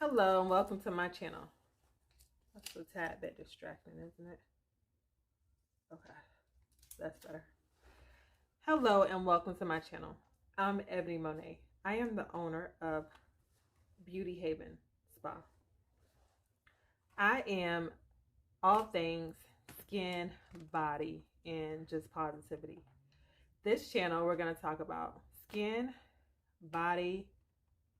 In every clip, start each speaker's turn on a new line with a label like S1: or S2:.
S1: Hello and welcome to my channel. That's a tad bit distracting, isn't it? Okay, that's better. Hello and welcome to my channel. I'm Ebony Monet. I am the owner of Beauty Haven Spa. I am all things skin, body, and just positivity. This channel, we're going to talk about skin, body,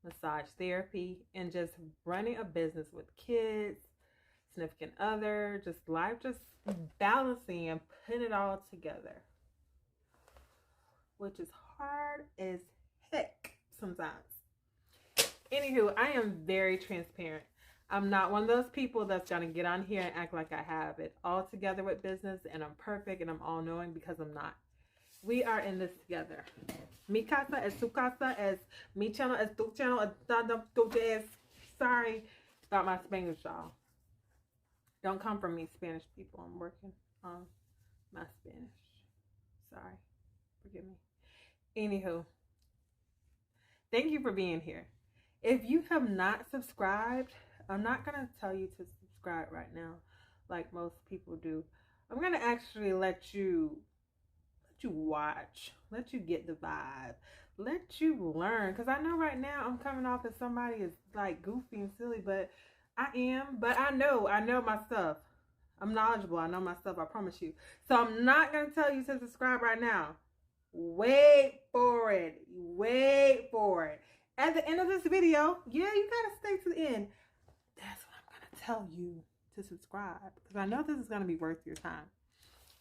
S1: massage therapy, and just running a business with kids, significant other, just life, just balancing and putting it all together, which is hard as heck sometimes. Anywho, I am very transparent. I'm not one of those people that's going to get on here and act like I have it all together with business and I'm perfect and I'm all knowing, because I'm not. We are in this together. Mi casa es su casa, es mi channel, es tu channel, es sorry about my Spanish, y'all. Don't come from me, Spanish people. I'm working on my Spanish. Sorry. Forgive me. Anywho, thank you for being here. If you have not subscribed, I'm not going to tell you to subscribe right now like most people do. I'm going to actually let you watch, let you get the vibe, let you learn, because I know right now I'm coming off as somebody is like goofy and silly, but I am, but I know my stuff. I'm knowledgeable. I know my stuff, I promise you. So I'm not going to tell you to subscribe right now. Wait for it. Wait for it. At the end of this video, yeah, you got to stay to the end. That's what I'm going to tell you to subscribe, because I know this is going to be worth your time.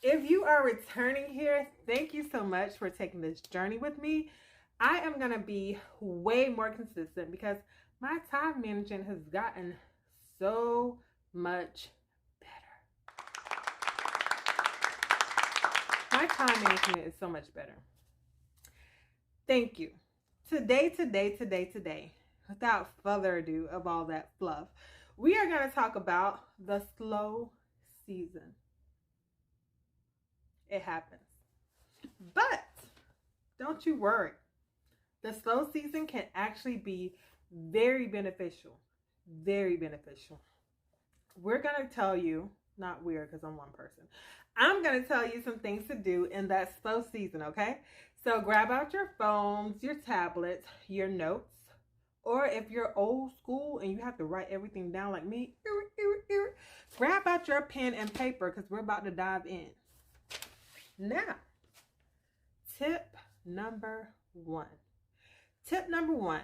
S1: If you are returning here, thank you so much for taking this journey with me. I am going to be way more consistent because my time management has gotten so much better. My time management is so much better. Thank you. Today, without further ado of all that fluff, we are going to talk about the slow season. It happens. But don't you worry. The slow season can actually be very beneficial. Very beneficial. We're going to tell you, not we're because I'm one person. I'm going to tell you some things to do in that slow season, okay? So grab out your phones, your tablets, your notes, or if you're old school and you have to write everything down like me, grab out your pen and paper because we're about to dive in. Now, tip number one. Tip number one,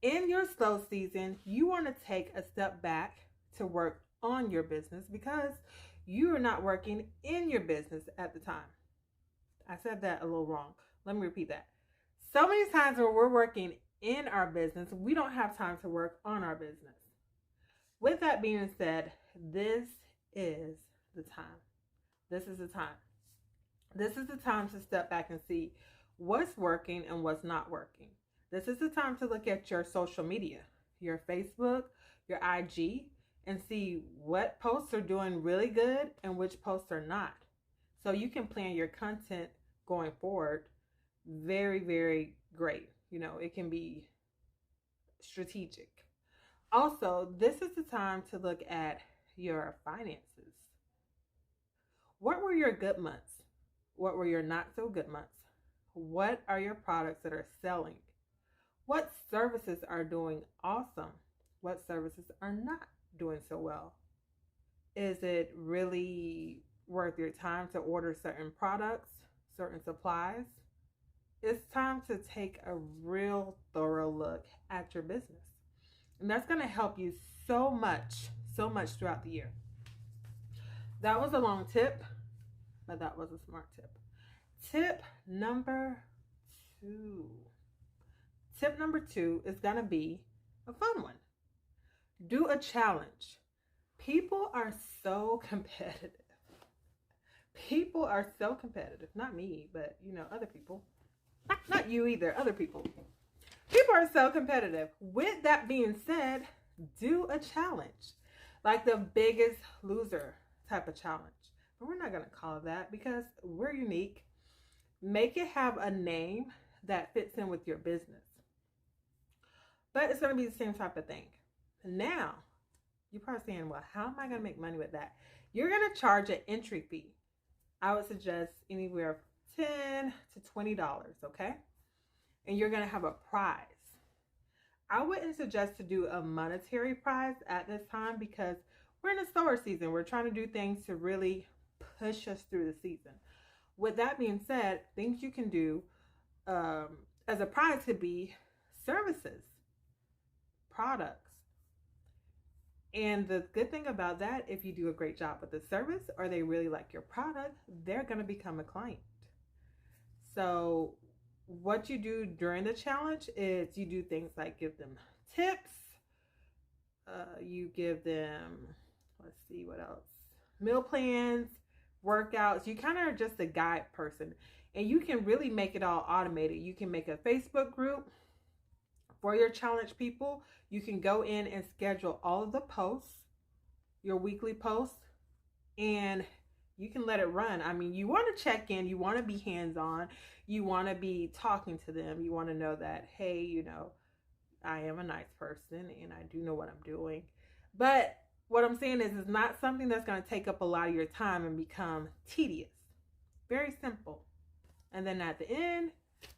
S1: in your slow season, you want to take a step back to work on your business because you are not working in your business at the time. I said that a little wrong. Let me repeat that. So many times when we're working in our business, we don't have time to work on our business. With that being said, this is the time. This is the time. This is the time to step back and see what's working and what's not working. This is the time to look at your social media, your Facebook, your IG, and see what posts are doing really good and which posts are not. So you can plan your content going forward very, very great. You know, it can be strategic. Also, this is the time to look at your finances. What were your good months? What were your not so good months? What are your products that are selling? What services are doing awesome? What services are not doing so well? Is it really worth your time to order certain products, certain supplies? It's time to take a real thorough look at your business. And that's going to help you so much throughout the year. That was a long tip, but that was a smart tip. Tip number two. Tip number two is going to be a fun one. Do a challenge. People are so competitive. People are so competitive. Not me, but you know, other people. Not you either, other people. People are so competitive. With that being said, do a challenge. Like the Biggest Loser type of challenge. But we're not going to call it that because we're unique. Make it have a name that fits in with your business. But it's going to be the same type of thing. Now, you're probably saying, well, how am I going to make money with that? You're going to charge an entry fee. I would suggest anywhere from $10 to $20, okay? And you're going to have a prize. I wouldn't suggest to do a monetary prize at this time because we're in a slower season. We're trying to do things to really push us through the season. With that being said, things you can do as a prize could be services, products. And the good thing about that, if you do a great job with the service or they really like your product, they're going to become a client. So what you do during the challenge is you do things like give them tips, you give them, let's see what else, meal plans, workouts. You kind of are just a guide person, and you can really make it all automated. You can make a Facebook group for your challenge people. You can go in and schedule all of the posts, your weekly posts, and you can let it run. I mean, you want to check in, you want to be hands-on, you want to be talking to them, you want to know that, hey, you know, I am a nice person and I do know what I'm doing. But what I'm saying is it's not something that's going to take up a lot of your time and become tedious. Very simple. And then at the end,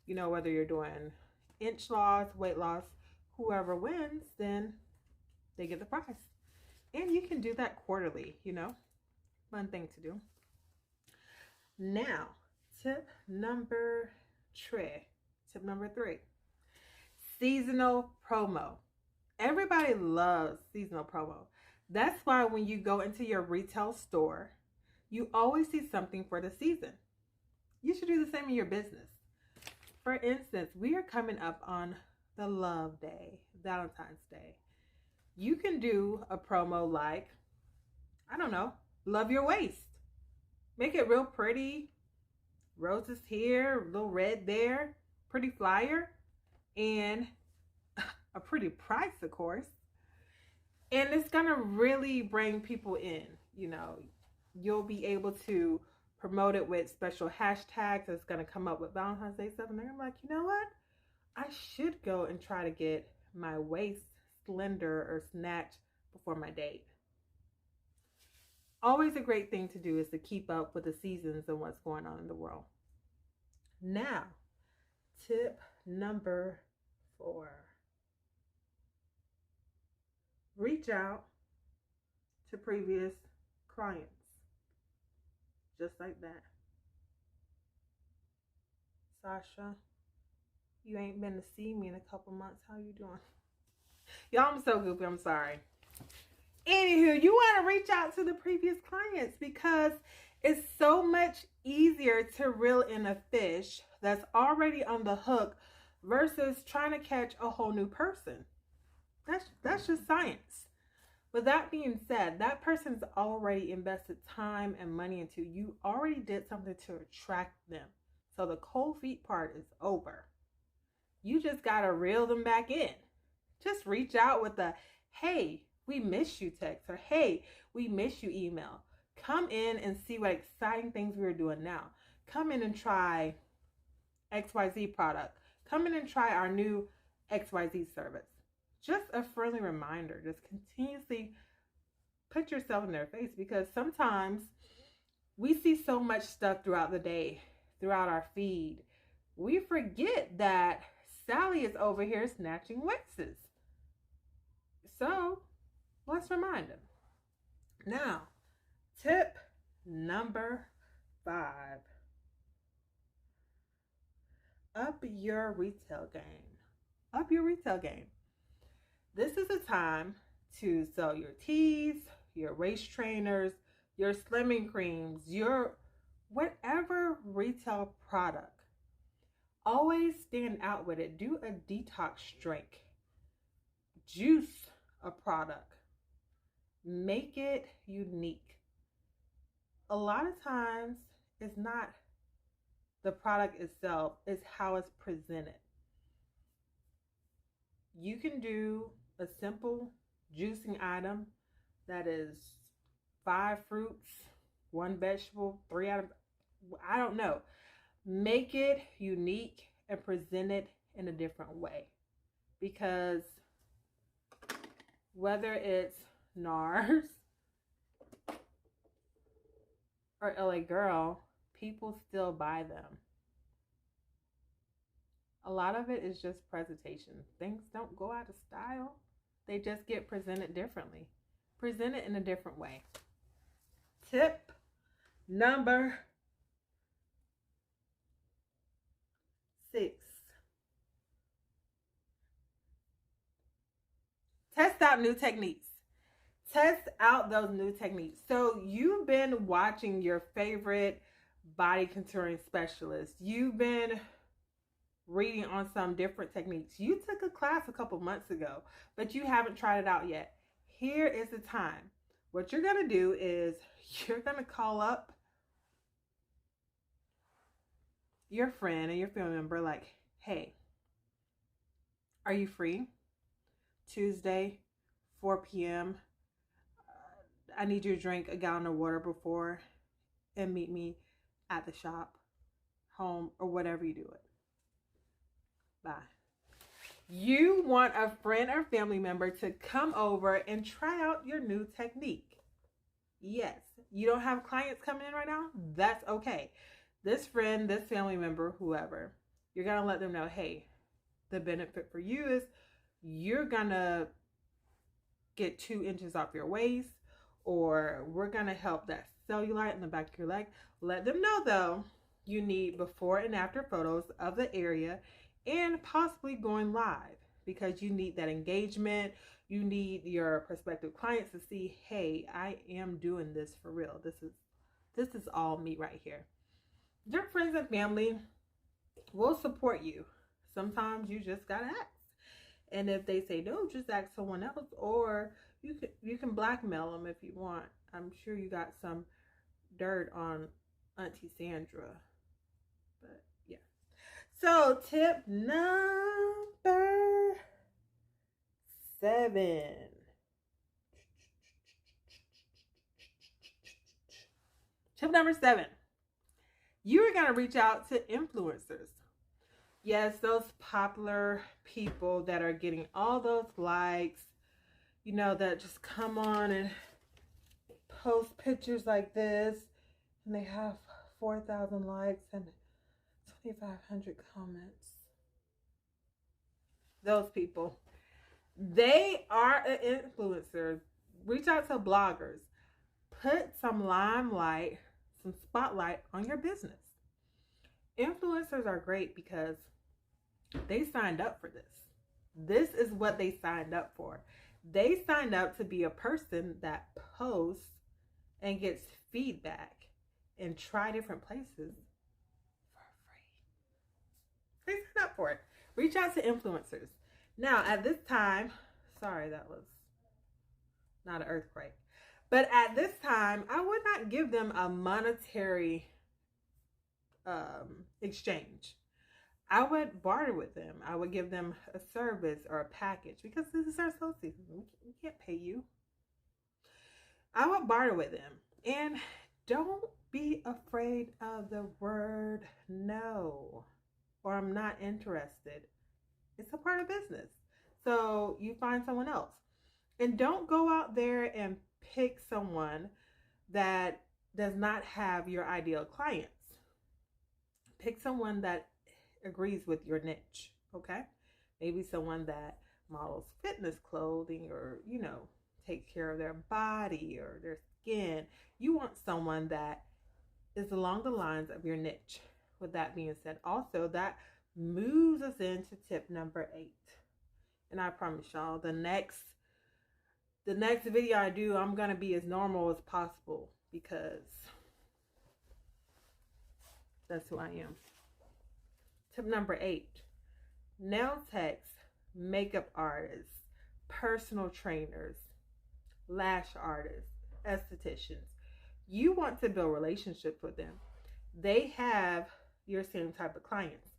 S1: you know, whether you're doing inch loss, weight loss, whoever wins, then they get the prize. And you can do that quarterly, you know. Fun thing to do. Now, tip number 3. Seasonal promo. Everybody loves seasonal promo. That's why when you go into your retail store, you always see something for the season. You should do the same in your business. For instance, we are coming up on the Love Day, Valentine's Day. You can do a promo like, I don't know, love your waist. Make it real pretty. Roses here, a little red there. Pretty flyer. And a pretty price, of course. And it's going to really bring people in. You know, you'll be able to promote it with special hashtags that's going to come up with Valentine's Day stuff. And they're like, you know what? I should go and try to get my waist slender or snatched before my date. Always a great thing to do is to keep up with the seasons and what's going on in the world. Now, tip number 4. Reach out to previous clients. Just like that. Sasha, you ain't been to see me in a couple months. How you doing? Y'all, I'm so goofy. I'm sorry. Anywho, you want to reach out to the previous clients because it's so much easier to reel in a fish that's already on the hook versus trying to catch a whole new person. That's just science. With that being said, that person's already invested time and money into you. Already did something to attract them. So the cold feet part is over. You just got to reel them back in. Just reach out with a, hey, we miss you text, or hey, we miss you email. Come in and see what exciting things we're doing now. Come in and try XYZ product. Come in and try our new XYZ service. Just a friendly reminder. Just continuously put yourself in their face, because sometimes we see so much stuff throughout the day, throughout our feed. We forget that Sally is over here snatching waists. So let's remind them. Now, tip number 5. Up your retail game. Up your retail game. This is a time to sell your teas, your waist trainers, your slimming creams, your whatever retail product. Always stand out with it. Do a detox drink. Juice a product. Make it unique. A lot of times it's not the product itself, it's how it's presented. You can do a simple juicing item that is 5 fruits, 1 vegetable, 3 items. I don't know. Make it unique and present it in a different way. Because whether it's NARS or LA Girl, people still buy them. A lot of it is just presentation. Things don't go out of style. They just get presented differently. Presented in a different way. Tip number 6. Test out new techniques. Test out those new techniques. So you've been watching your favorite body contouring specialist. You've been reading on some different techniques. You took a class a couple months ago, but you haven't tried it out yet. Here is the time. What you're going to do is you're going to call up your friend and your family member like, hey, are you free? Tuesday, 4 p.m. I need you to drink a gallon of water before and meet me at the shop, home, or whatever you do it. Bye. You want a friend or family member to come over and try out your new technique. Yes, you don't have clients coming in right now? That's okay. This friend, this family member, whoever, you're going to let them know, hey, the benefit for you is you're going to get 2 inches off your waist, or we're going to help that cellulite in the back of your leg. Let them know, though, you need before and after photos of the area and possibly going live, because you need that engagement. You need your prospective clients to see, hey, I am doing this for real. This is all me right here. Your friends and family will support you. Sometimes you just gotta ask. And if they say no, just ask someone else, or you can blackmail them if you want. I'm sure you got some dirt on Auntie Sandra. But yeah. So tip number 7. Tip number 7. You are going to reach out to influencers. Yes, those popular people that are getting all those likes, you know, that just come on and post pictures like this, and they have 4,000 likes and 2,500 comments. Those people, they are an influencer. Reach out to bloggers. Put some limelight, some spotlight on your business. Influencers are great because they signed up for this. This is what they signed up for. They signed up to be a person that posts and gets feedback and try different places for free. They signed up for it. Reach out to influencers. Now, at this time, sorry, that was not an earthquake. But at this time, I would not give them a monetary exchange. I would barter with them. I would give them a service or a package, because this is our slow season. We can't pay you. I would barter with them. And don't be afraid of the word no, or I'm not interested. It's a part of business. So you find someone else. And don't go out there and pick someone that does not have your ideal clients. Pick someone that agrees with your niche, okay? Maybe someone that models fitness clothing, or, you know, takes care of their body or their skin. You want someone that is along the lines of your niche. With that being said, also, that moves us into tip number 8. And I promise y'all, the next video I do, I'm going to be as normal as possible, because that's who I am. Tip number 8. Nail techs, makeup artists, personal trainers, lash artists, estheticians. You want to build relationships with them. They have your same type of clients.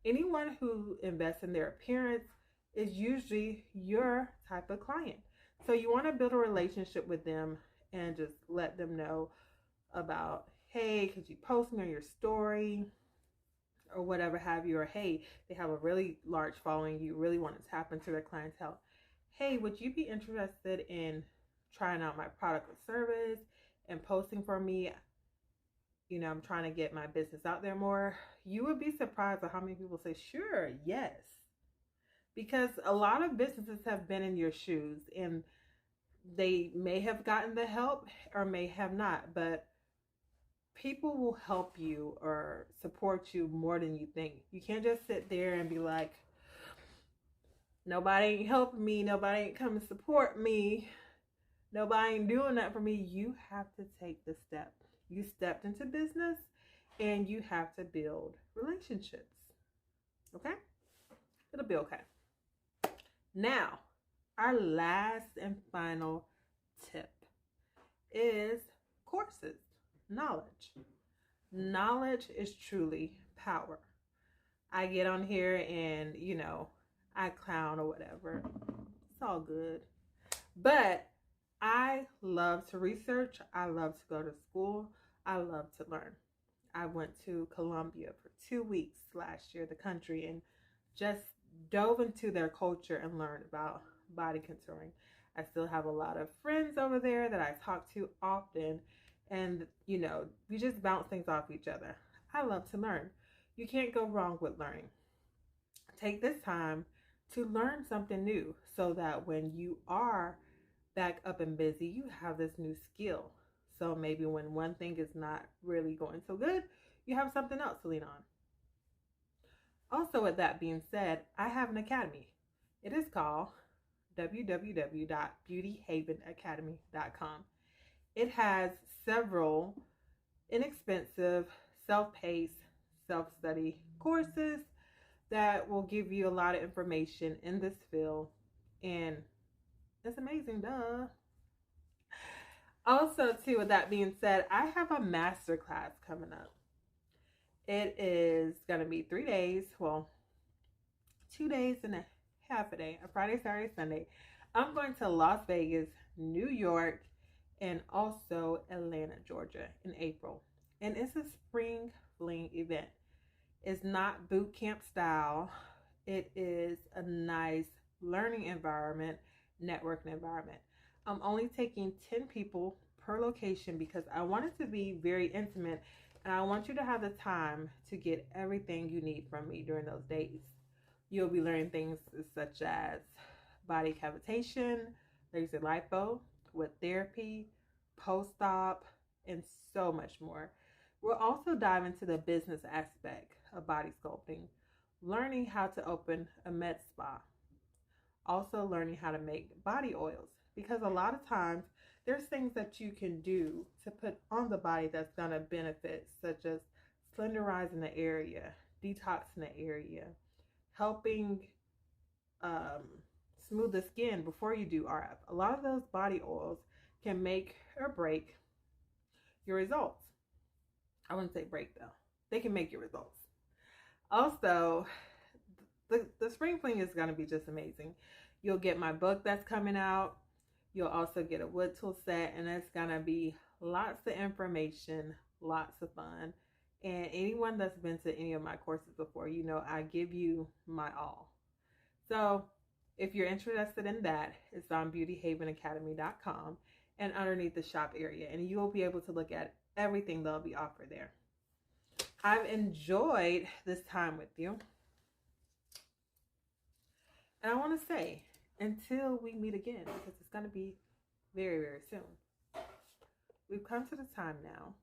S1: Anyone who invests in their appearance is usually your type of client. So you want to build a relationship with them and just let them know about, hey, could you post me on your story or whatever have you, or hey, they have a really large following, you really want to tap into their clientele. hey, would you be interested in trying out my product or service and posting for me? You know, I'm trying to get my business out there more. You would be surprised at how many people say, sure, yes. Because a lot of businesses have been in your shoes and they may have gotten the help or may have not, but people will help you or support you more than you think. You can't just sit there and be like, nobody ain't helping me, nobody ain't coming to support me, nobody ain't doing that for me. You have to take the step. You stepped into business and you have to build relationships. Okay? It'll be okay. Now, our last and final tip is courses. Knowledge. Knowledge is truly power. I get on here and, you know, I clown or whatever. It's all good. But I love to research. I love to go to school. I love to learn. I went to Colombia for 2 weeks last year, the country, and just dove into their culture and learned about body contouring. I still have a lot of friends over there that I talk to often, and you know, we just bounce things off each other. I love to learn. You can't go wrong with learning. Take this time to learn something new so that when you are back up and busy, you have this new skill. So maybe when one thing is not really going so good, you have something else to lean on. Also, with that being said, I have an academy. It is called www.beautyhavenacademy.com. It has several inexpensive, self-paced, self-study courses that will give you a lot of information in this field. And it's amazing, duh. Also, too, with that being said, I have a master class coming up. It is going to be 3 days. Well, 2 days and a half a day. A Friday, Saturday, Sunday. I'm going to Las Vegas, New York, and also Atlanta, Georgia in April. And it's a spring fling event. It's not boot camp style. It is a nice learning environment, networking environment. I'm only taking 10 people per location because I want it to be very intimate and I want you to have the time to get everything you need from me during those days. You'll be learning things such as body cavitation, laser lipo, with therapy, post-op, and so much more. We'll also dive into the business aspect of body sculpting, learning how to open a med spa, also learning how to make body oils, because a lot of times there's things that you can do to put on the body that's going to benefit, such as slenderizing the area, detoxing the area, helping smooth the skin before you do RF. A lot of those body oils can make or break your results. I wouldn't say break though. They can make your results. Also, the spring fling is going to be just amazing. You'll get my book that's coming out. You'll also get a wood tool set, and it's going to be lots of information, lots of fun. And anyone that's been to any of my courses before, you know I give you my all. So if you're interested in that, it's on beautyhavenacademy.com and underneath the shop area, and you will be able to look at everything that'll be offered there. I've enjoyed this time with you. And I want to say, until we meet again, because it's going to be very, very soon, we've come to the time now.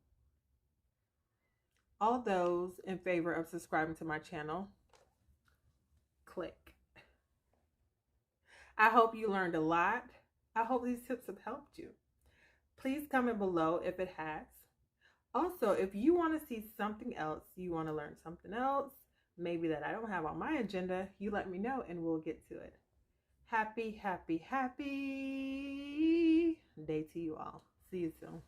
S1: All those in favor of subscribing to my channel, click. I hope you learned a lot. I hope these tips have helped you. Please comment below if it has. Also, if you want to see something else, you want to learn something else, maybe that I don't have on my agenda, you let me know and we'll get to it. Happy, happy, happy day to you all. See you soon.